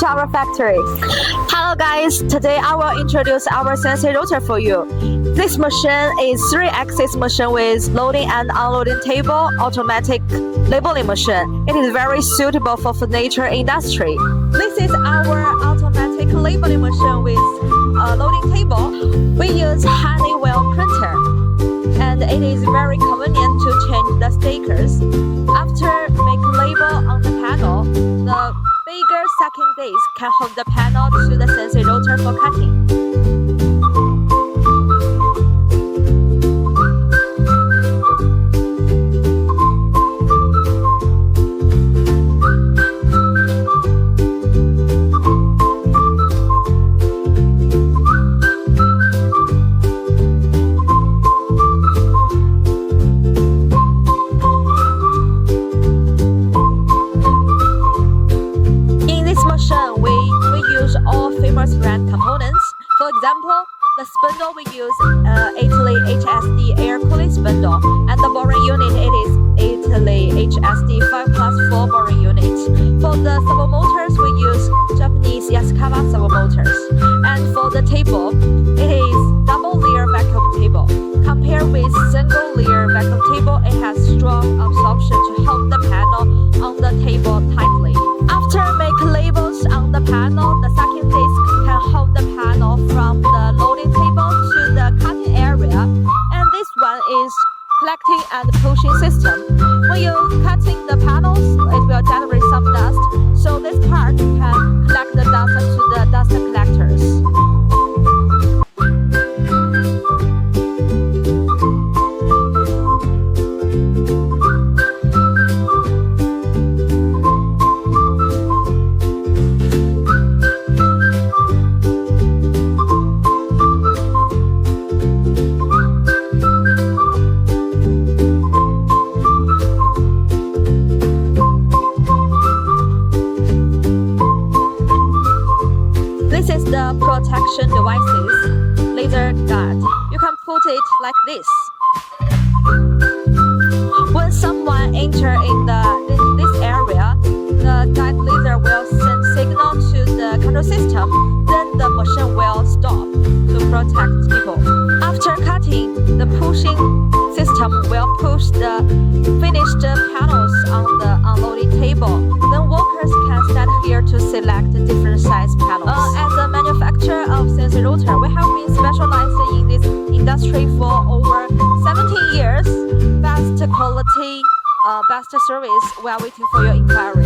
to our factory. Hello guys, today I will introduce our CNC router for you. This machine is 3-axis machine with loading and unloading table, automatic labeling machine. It is very suitable for furniture industry. This is our automatic labeling machine with a loading table. We use Honeywell printer, and it is very convenient to change the stickers. After make label on the panel, the bigger second disc can hold the panel to the CNC router for cutting. Brand components. For example, the spindle we use Italy HSD air cooling spindle, and the boring unit it is Italy HSD 5+4 boring unit. For the servo motors we use Japanese Yaskawa servo motors, and for the table it is double layer vacuum table. Compared with single layer vacuum table, it has strong absorption to hold the panel on the table tightly. After make labels on the panel, the second disc can hold the panel from the loading table to the cutting area, and this one is collecting and pushing system. When you're cutting the panels, it will generate some dust, so this part can collect the dust to the dust collectors. This is the protection devices, laser guard. You can put it like this. When someone enters in this area, the guide laser will send signal to the control system. Then the machine will stop to protect people. After cutting, the pushing system will push the finished panels on the unloading table. Then workers can stand here to select different size panels. As a manufacturer of CNC router, we have been specialized in this industry for over 17 years. Best quality, best service. We are waiting for your inquiry.